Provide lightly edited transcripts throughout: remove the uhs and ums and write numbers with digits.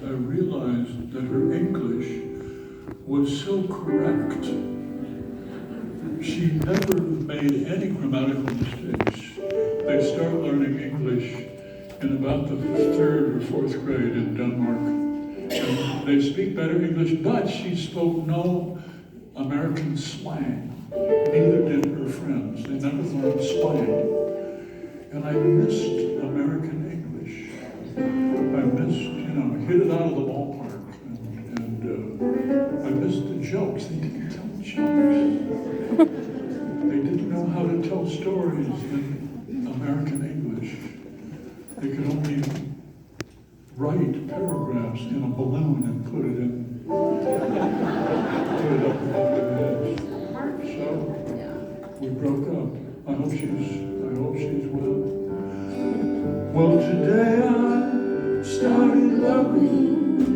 I realized that her English was so correct. She never made any grammatical mistakes. They start learning English in about the 3rd or 4th grade in Denmark. And they speak better English, but she spoke no American slang. Neither did her friends. They never learned slang. And I missed American English. I missed, hit it out of the ballpark. And I missed the jokes. They didn't tell jokes. They didn't know how to tell stories in American English. They could only write paragraphs in a balloon and put it up above their heads. So we broke up. I hope she's well. Well, today I started loving you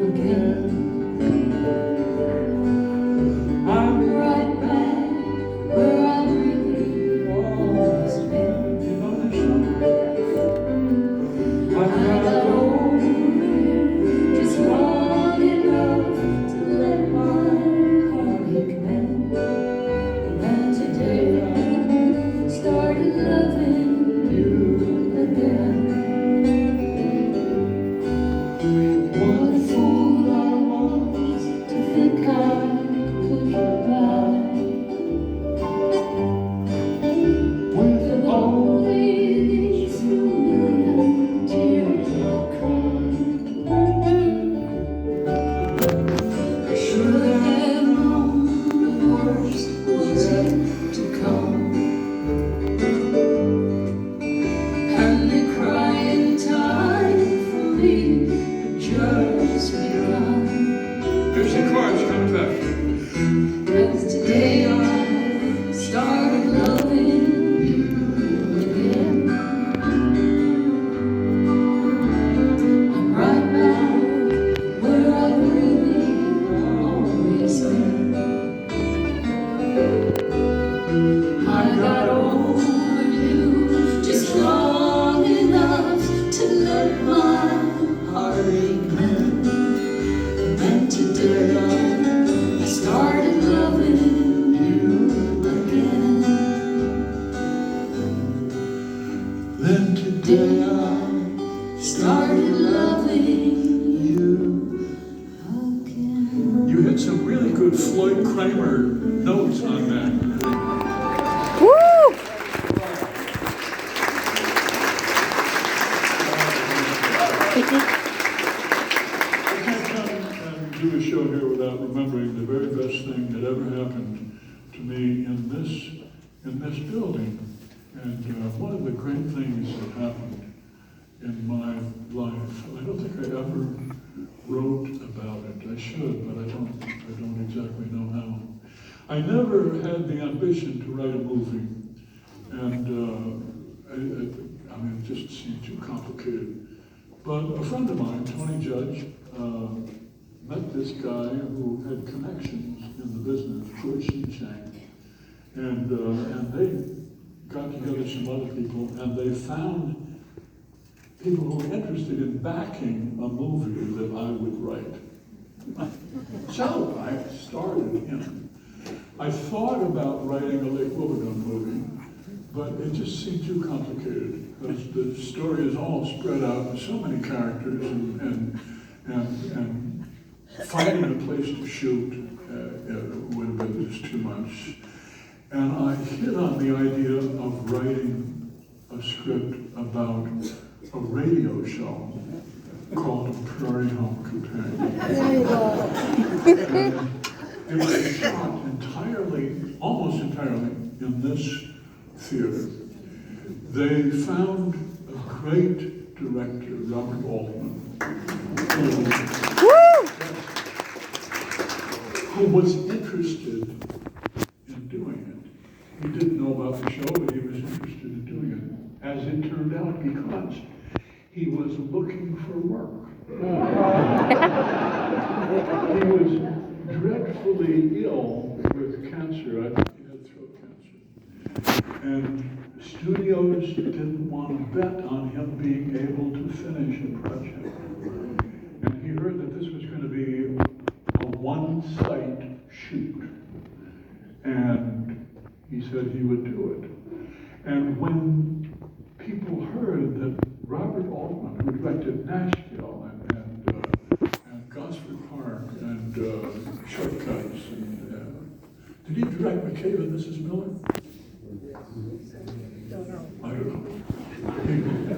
again. I'm right back where I really always been. You know this song? I got over you just long enough to let my heartache mend. And today I started loving you again. What a fool I was to think I could get by with only these few million tears I cried. I should have known the worst was yet to come, and the crying time for me had just begun. Here's the chorus coming back. 'Cause today I started loving you again. I'm right back where I really always been. I got over you just long enough to let my heartache mend. And today I started loving you again. Then today I started loving you again. You hit some really good Floyd Kramer notes on that. Woo! I can't come and do a show here without remembering the very best thing that ever happened to me in this building. And one of the great things that happened in my life, I don't think I ever wrote about it. I should, but I don't exactly know how. I never had the ambition to write a movie, and I mean, it just seemed too complicated. But a friend of mine, Tony Judge, met this guy who had connections in the business, George Chang, and they got together some other people, and they found people who were interested in backing a movie that I would write. So I started I thought about writing a Lake Wobegon movie, but it just seemed too complicated. The story is all spread out with so many characters, and finding a place to shoot would have been just too much. And I hit on the idea of writing a script about a radio show called Prairie Home Companion. There you go. It was shot almost entirely in this theater. They found a great director, Robert Altman, who was interested in doing it. He didn't know about the show, but he was interested in doing it, as it turned out, because he was looking for work. He was dreadfully ill with cancer. I think he had throat cancer. And studios didn't want to bet on him being able to finish a project. And and Shortcuts. And, did he direct McCabe and Mrs. Miller? I don't know. He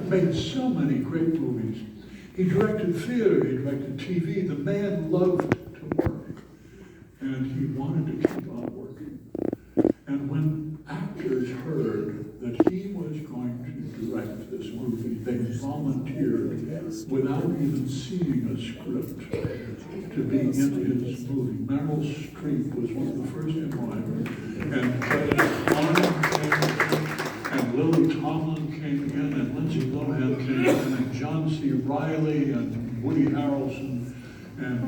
made so many great movies. He directed theater, he directed TV. The man loved to work, and he wanted to keep on working. And when actors heard that he was going to direct this movie, they volunteered without even seeing a script to be in his movie. Meryl Streep was one of the first in line, and and Lily Tomlin came in, and Lindsay Lohan came in, and John C. Reilly, and Woody Harrelson, and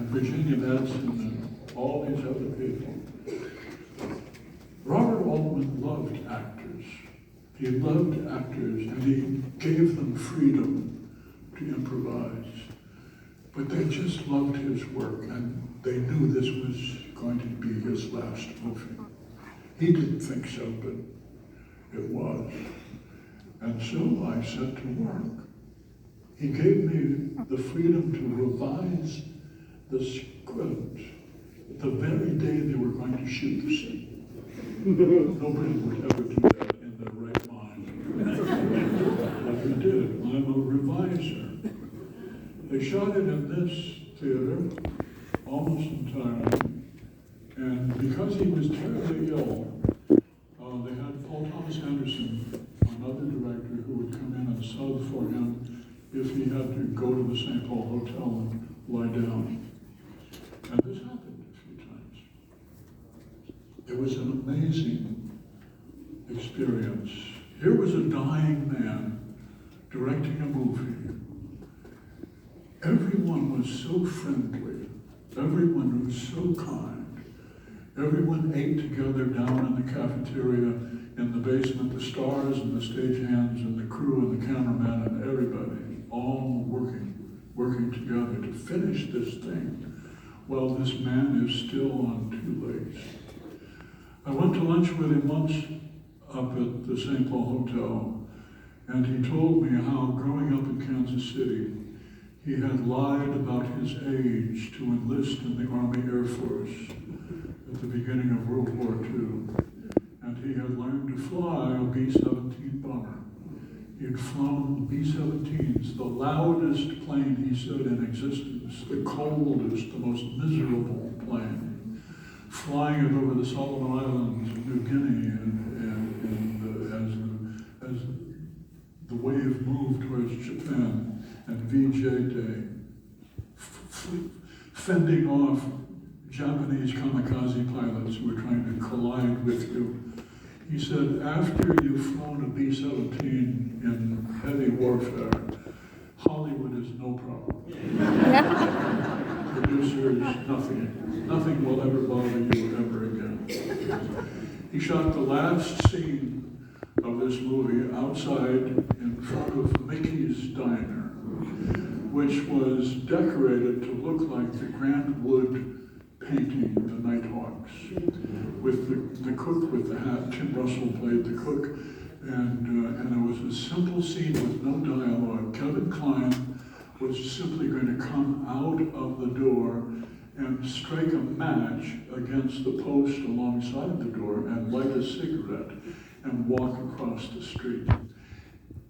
Virginia Madsen, and all these other people. Robert Altman loved actors. He loved actors, and he gave them freedom to improvise. But they just loved his work, and they knew this was going to be his last movie. He didn't think so, but it was. And so I set to work. He gave me the freedom to revise the script the very day they were going to shoot the scene. Nobody would ever do that in their right mind. But he did. I'm a reviser. They shot it in this theater almost entirely, and because he was terribly ill, they had Paul Thomas Anderson, another director, who would come in and sub for him if he had to go to the St. Paul Hotel and lie down. And this happened a few times. It was an amazing experience. Here was a dying man directing a movie. Everyone was so friendly. Everyone was so kind. Everyone ate together down in the cafeteria, in the basement, the stars and the stagehands and the crew and the cameraman and everybody, all working together to finish this thing. Well, this man is still on two legs. I went to lunch with him once up at the St. Paul Hotel, and he told me how growing up in Kansas City, he had lied about his age to enlist in the Army Air Force at the beginning of World War II. And he had learned to fly a B-17 bomber. He had flown B-17s, the loudest plane, he said, in existence, the coldest, the most miserable plane, flying it over the Solomon Islands, New Guinea, as the wave moved towards Japan, and VJ Day, fending off Japanese kamikaze pilots who were trying to collide with you. He said, after you've flown a B-17 in heavy warfare, Hollywood is no problem. Producers, nothing will ever bother you ever again. He shot the last scene of this movie outside in front of Mickey's Diner, which was decorated to look like the Grant Wood painting, The Nighthawks, with the cook with the hat. Tim Russell played the cook, and there was a simple scene with no dialogue. Kevin Kline was simply going to come out of the door and strike a match against the post alongside the door and light a cigarette and walk across the street.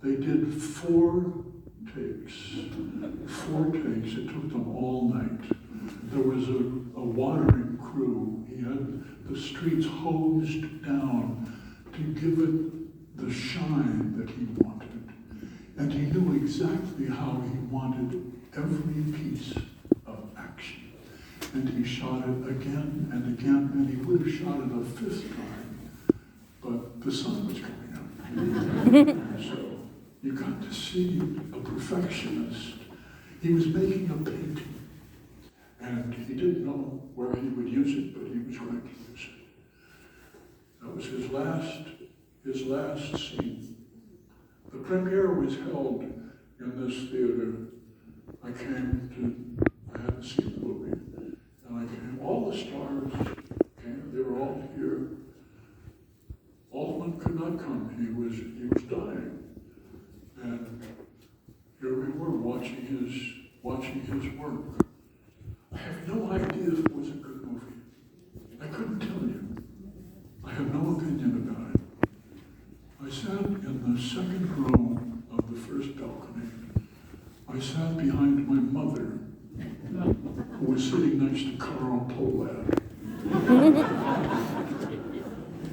They did 4 takes. It took them all night. There was a watering crew. He had the streets hosed down to give it the shine that he wanted. And he knew exactly how he wanted every piece of action. And he shot it again and again, and he would have shot it a 5th time, but the sun was coming up. So you got to see a perfectionist. He was making a painting. And he didn't know where he would use it, but he was going to use it. That was his last scene. The premiere was held in this theater. I hadn't seen the movie, and I came, all the stars came, they were all here. Altman could not come, he was dying. And here we were watching his work. I have no idea if it was a good movie. I couldn't tell you. I have no opinion about it. I sat in the second row of the first balcony. I sat behind my mother, who was sitting next to Carl Polad.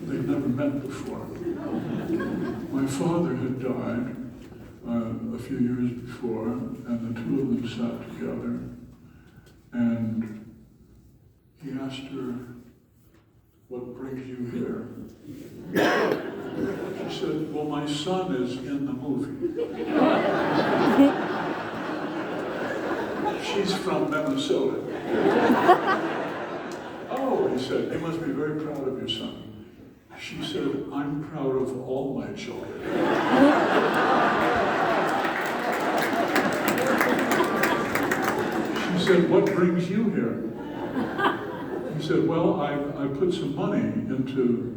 They'd never met before. My father had died a few years before, and the two of them sat together, and he asked her, "What brings you here?" She said, "Well, my son is in the movie." She's from Minnesota. "Oh," he said, "you must be very proud of your son." She said, "I'm proud of all my children." She said, "What brings you here?" He said, "Well, I put some money into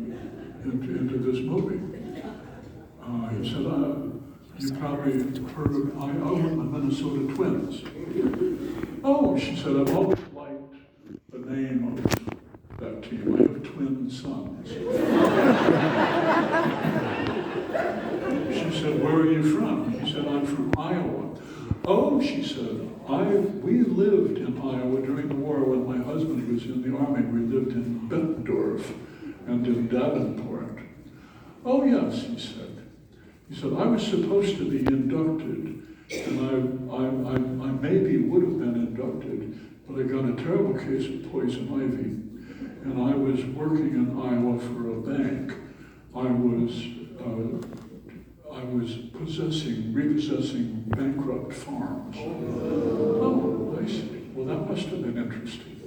this movie." He said, "You probably heard of, I own the Minnesota Twins." "Oh," she said, "I've always liked the name of that team. I have twin sons." She said, "Where are you from?" He said, "I'm from Iowa." "Oh," she said, we lived in Iowa during the war when my husband was in the army. We lived in Bettendorf and in Davenport." "Oh, yes," he said. He said, "I was supposed to be inducted, and I maybe would have been inducted, but I got a terrible case of poison ivy, and I was working in Iowa for a bank. I was repossessing bankrupt farms." "Oh, I see. Well, that must have been interesting."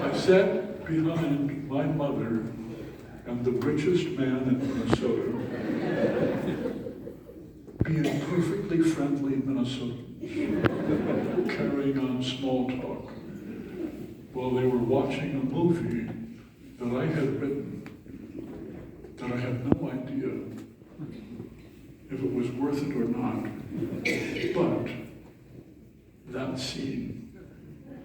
I sat behind my mother and the richest man in Minnesota, being perfectly friendly Minnesotans, carrying on small talk, while they were watching a movie that I had written, that I had no idea if it was worth it or not. But that scene,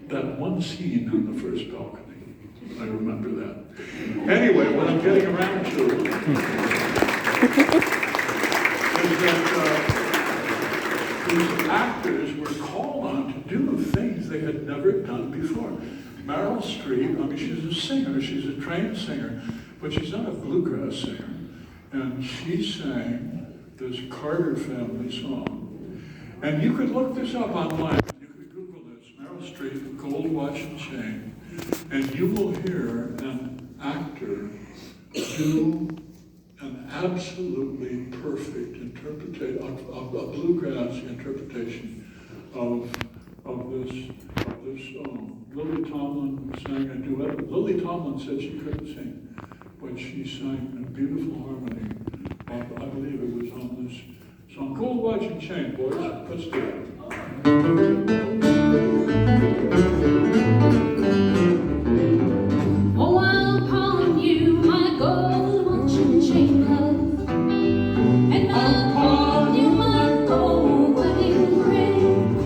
that one scene on the first balcony, I remember that. Anyway, what I'm getting around to is that these actors were called on to do things they had never done before. Meryl Streep, I mean, she's a singer, she's a trained singer, but she's not a bluegrass singer. And she sang this Carter family song. And you could look this up online. You could Google this, Meryl Streep, Gold Watch and Chain, and you will hear an actor do an absolutely perfect interpretation, a bluegrass interpretation of this song. Lily Tomlin sang a duet. Lily Tomlin said she couldn't sing, but she sang a beautiful harmony. I believe it was on this song. Gold Watch and Chain, boys. Let's do it. Oh, I'll pawn you my gold watch and chain, love, and I'll pawn you my gold wedding ring.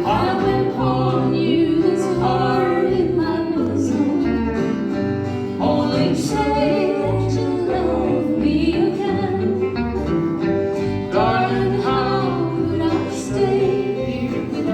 I will pawn you this heart in my bosom. Only say that you love me again. Darling, how could I stay here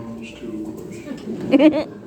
Charles too, of course.